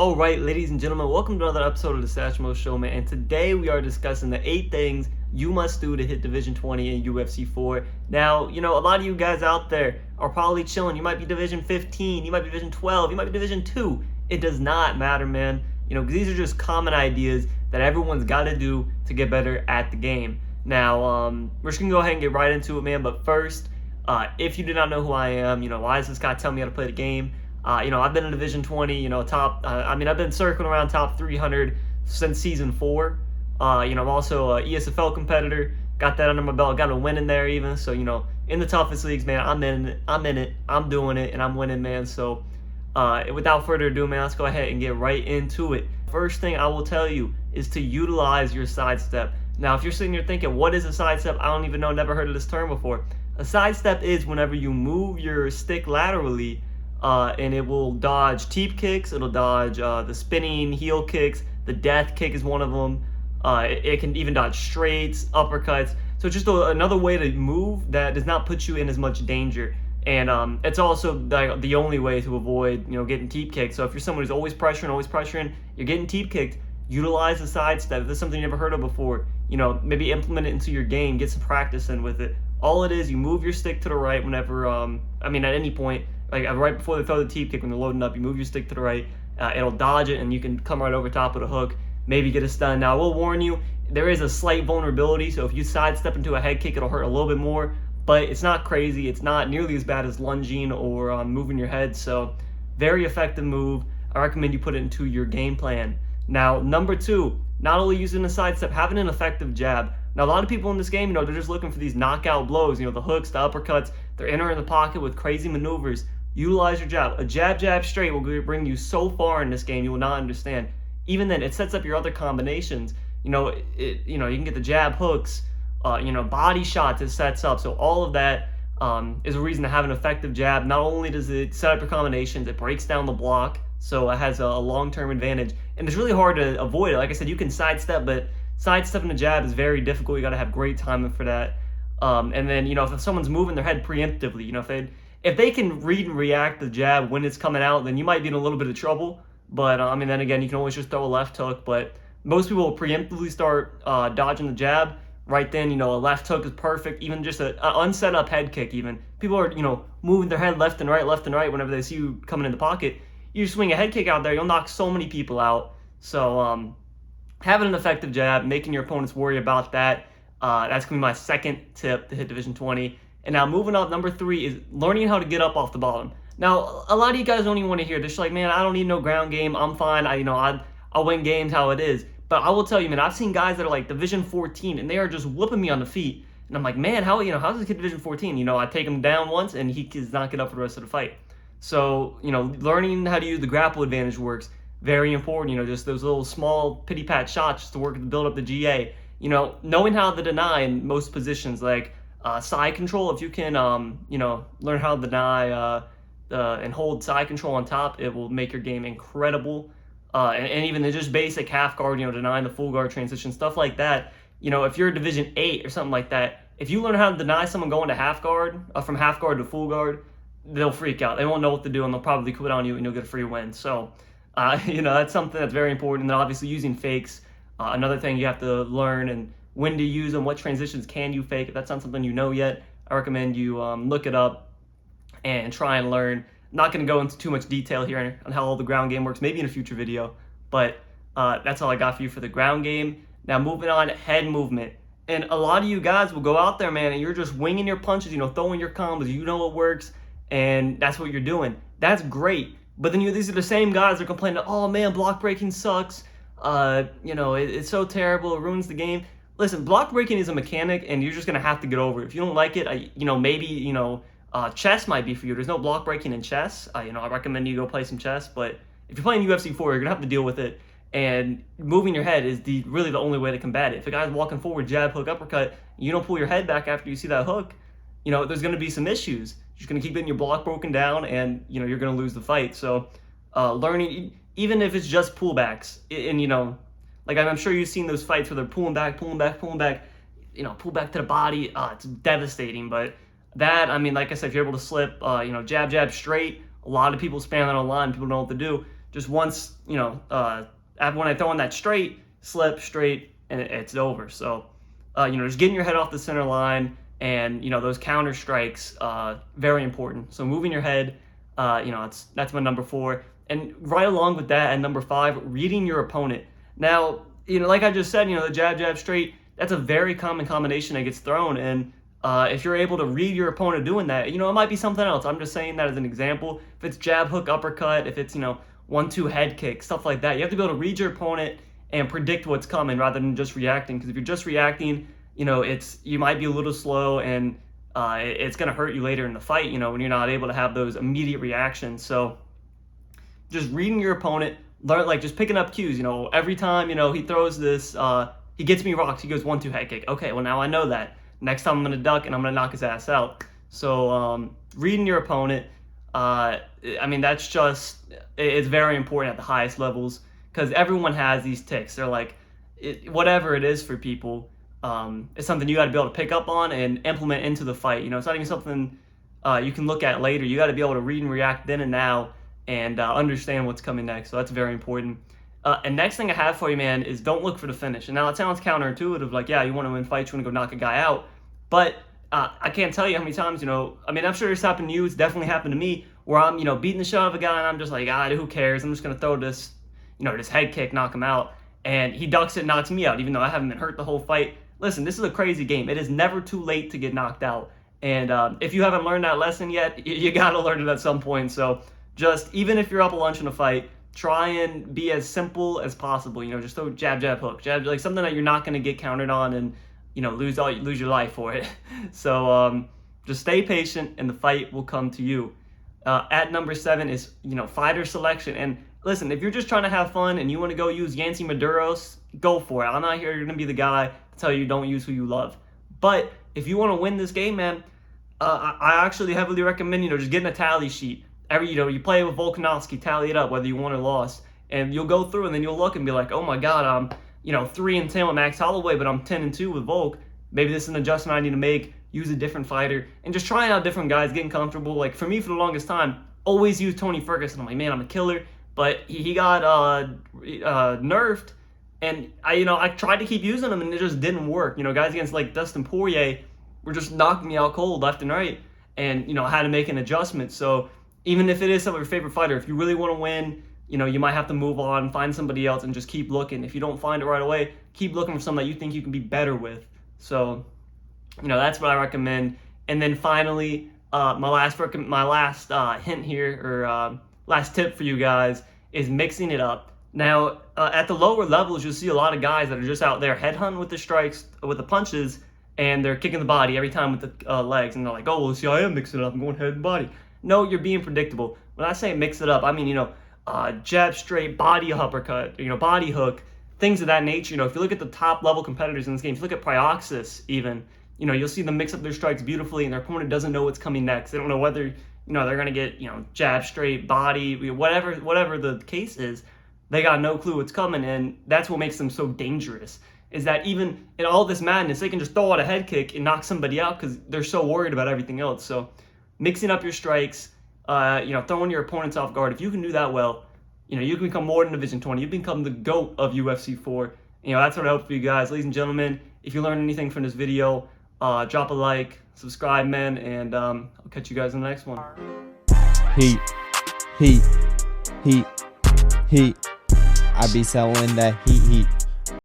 All right, ladies and gentlemen, welcome to another episode of the Satchmo Show, man. And today we are discussing the 8 things you must do to hit Division 20 in UFC 4. Now, a lot of you guys out there are probably chilling. You might be Division 15, you might be Division 12, you might be Division 2. It does not matter, man. These are just common ideas that everyone's got to do to get better at the game. Now, we're just going to go ahead and get right into it, man. But first, if you do not know who I am, why does this guy tell me how to play the game? I've been in Division 20, top. I've been circling around top 300 since season 4. I'm also a ESFL competitor. Got that under my belt. Got a win in there even. So, in the toughest leagues, man, I'm in it. I'm doing it, and I'm winning, man. So, without further ado, man, let's go ahead and get right into it. First thing I will tell you is to utilize your sidestep. Now, if you're sitting here thinking, what is a sidestep? I don't even know. Never heard of this term before. A sidestep is whenever you move your stick laterally. And it will dodge teep kicks, it'll dodge the spinning heel kicks, the death kick is one of them. It can even dodge straights, uppercuts. So it's just another way to move that does not put you in as much danger. And it's also the only way to avoid, getting teep kicked. So if you're someone who's always pressuring, you're getting teep kicked, utilize the sidestep. If there's something you never heard of before, maybe implement it into your game, get some practice in with it. All it is, you move your stick to the right whenever, at any point, like right before they throw the teep kick when they're loading up, you move your stick to the right, it'll dodge it, and you can come right over top of the hook, maybe get a stun. Now, I will warn you, there is a slight vulnerability, so if you sidestep into a head kick, it'll hurt a little bit more, but it's not crazy. It's not nearly as bad as lunging or moving your head, so very effective move. I recommend you put it into your game plan. Now, number 2, not only using a sidestep, having an effective jab. Now, a lot of people in this game, they're just looking for these knockout blows, the hooks, the uppercuts. They're entering the pocket with crazy maneuvers. Utilize your jab. A jab straight will bring you so far in this game you will not understand. Even then, it sets up your other combinations. You can get the jab hooks, body shots it sets up. So all of that is a reason to have an effective jab. Not only does it set up your combinations, it breaks down the block, so it has a long-term advantage. And it's really hard to avoid it. Like I said, you can sidestep, but sidestepping a jab is very difficult. You got to have great timing for that. And then, if someone's moving their head preemptively, if they can read and react the jab when it's coming out, then you might be in a little bit of trouble. But, then again, you can always just throw a left hook. But most people will preemptively start dodging the jab. Right then, a left hook is perfect. Even just an unset up head kick even. People are, moving their head left and right whenever they see you coming in the pocket. You swing a head kick out there, you'll knock so many people out. So having an effective jab, making your opponents worry about that, that's going to be my second tip to hit Division 20. And now moving up, number 3 is learning how to get up off the bottom. Now, a lot of you guys don't even want to hear this. You're like, man, I don't need no ground game. I'm fine. I'll win games how it is. But I will tell you, man, I've seen guys that are like Division 14, and they are just whooping me on the feet. And I'm like, man, how does this kid Division 14? I take him down once, and he does not get up for the rest of the fight. So, learning how to use the grapple advantage works. Very important. Just those little small pity-pat shots just to work to build up the GA. Knowing how to deny in most positions, like side control, if you can, learn how to deny and hold side control on top, it will make your game incredible. And even the just basic half guard, denying the full guard transition, stuff like that. If you're Division 8 or something like that, if you learn how to deny someone going to half guard, from half guard to full guard, they'll freak out. They won't know what to do, and they'll probably quit on you, and you'll get a free win. So, that's something that's very important. And obviously using fakes, another thing you have to learn, and when to use them, what transitions can you fake. If that's not something you know yet, I recommend you look it up and try and learn. I'm not going to go into too much detail here on how all the ground game works, maybe in a future video, but that's all I got for you for the ground game. Now moving on, head movement. And a lot of you guys will go out there, man, and you're just winging your punches, throwing your combos, what works, and that's what you're doing. That's great. But then these are the same guys that are complaining, oh man, block breaking sucks. It's so terrible, it ruins the game. Listen, block breaking is a mechanic, and you're just gonna have to get over it. If you don't like it, maybe chess might be for you. There's no block breaking in chess. I recommend you go play some chess. But if you're playing UFC 4, you're gonna have to deal with it. And moving your head is really the only way to combat it. If a guy's walking forward, jab, hook, uppercut, you don't pull your head back after you see that hook, there's gonna be some issues. You're just gonna keep getting your block broken down, and you're gonna lose the fight. So learning, even if it's just pullbacks, and like I'm sure you've seen those fights where they're pulling back, pull back to the body. It's devastating. But that, like I said, if you're able to slip, jab straight, a lot of people spam that online. People don't know what to do. just once, when I throw in that straight, slip, straight, and it's over. So, just getting your head off the center line and, those counter strikes, very important. So moving your head, that's my number 4. And right along with that, at number 5, reading your opponent. Now, like I just said, the jab, jab, straight, that's a very common combination that gets thrown. And if you're able to read your opponent doing that, it might be something else. I'm just saying that as an example. If it's jab, hook, uppercut, if it's, 1-2 head kick, stuff like that, you have to be able to read your opponent and predict what's coming rather than just reacting. Because if you're just reacting, you might be a little slow, and it's going to hurt you later in the fight, when you're not able to have those immediate reactions. So just reading your opponent, just picking up cues, every time, he throws this, he gets me rocked, he goes 1-2 head kick. Okay, well, now I know that. Next time I'm going to duck and I'm going to knock his ass out. So reading your opponent, that's just, it's very important at the highest levels, because everyone has these ticks. They're like, whatever it is for people, it's something you got to be able to pick up on and implement into the fight. It's not even something you can look at later. You got to be able to read and react then and now, and understand what's coming next. So that's very important. And next thing I have for you, man, is don't look for the finish. And now it sounds counterintuitive, like, yeah, you want to win fights, you want to go knock a guy out. But I can't tell you how many times, I'm sure it's happened to you. It's definitely happened to me, where I'm, beating the shit out of a guy, and I'm just like, who cares? I'm just going to throw this, this head kick, knock him out. And he ducks it, knocks me out, even though I haven't been hurt the whole fight. Listen, this is a crazy game. It is never too late to get knocked out. And if you haven't learned that lesson yet, you got to learn it at some point. So just, even if you're up a lunch in a fight, try and be as simple as possible. Just throw jab, jab, hook, jab, like something that you're not going to get countered on and, lose your life for it. So just stay patient, and the fight will come to you. At number 7 is, fighter selection. And listen, if you're just trying to have fun and you want to go use Yancy Maduros, go for it. I'm not here going to be the guy to tell you don't use who you love. But if you want to win this game, man, I actually heavily recommend, just getting a tally sheet. You play with Volkanovski, tally it up, whether you won or lost. And you'll go through, and then you'll look and be like, oh my God, I'm 3-10 with Max Holloway, but I'm 10-2 with Volk. Maybe this is an adjustment I need to make, use a different fighter, and just trying out different guys, getting comfortable. Like, for me, for the longest time, always use Tony Ferguson. I'm like, man, I'm a killer. But he got nerfed, and I tried to keep using him, and it just didn't work. Guys against, like, Dustin Poirier were just knocking me out cold left and right, and, I had to make an adjustment. So even if it is some of your favorite fighter, if you really want to win, you might have to move on, find somebody else, and just keep looking. If you don't find it right away, keep looking for something that you think you can be better with. So, that's what I recommend. And then finally, my last hint here, or last tip for you guys, is mixing it up. Now, at the lower levels, you'll see a lot of guys that are just out there headhunting with the strikes, with the punches, and they're kicking the body every time with the legs. And they're like, oh, well, see, I am mixing it up. I'm going head and body. No, you're being predictable. When I say mix it up, I mean, jab, straight, body uppercut, body hook, things of that nature. If you look at the top level competitors in this game, if you look at Prioxis even, you'll see them mix up their strikes beautifully, and their opponent doesn't know what's coming next. They don't know whether, they're going to get, jab, straight, body, whatever the case is. They got no clue what's coming, and that's what makes them so dangerous, is that even in all this madness, they can just throw out a head kick and knock somebody out because they're so worried about everything else. So mixing up your strikes, throwing your opponents off guard, if you can do that well, you can become more than Division 20. You become the GOAT of UFC 4. That's what I hope for you guys. Ladies and gentlemen, if you learned anything from this video, drop a like, subscribe, man, and I'll catch you guys in the next one. Heat, heat, heat, heat. I be selling that heat, heat.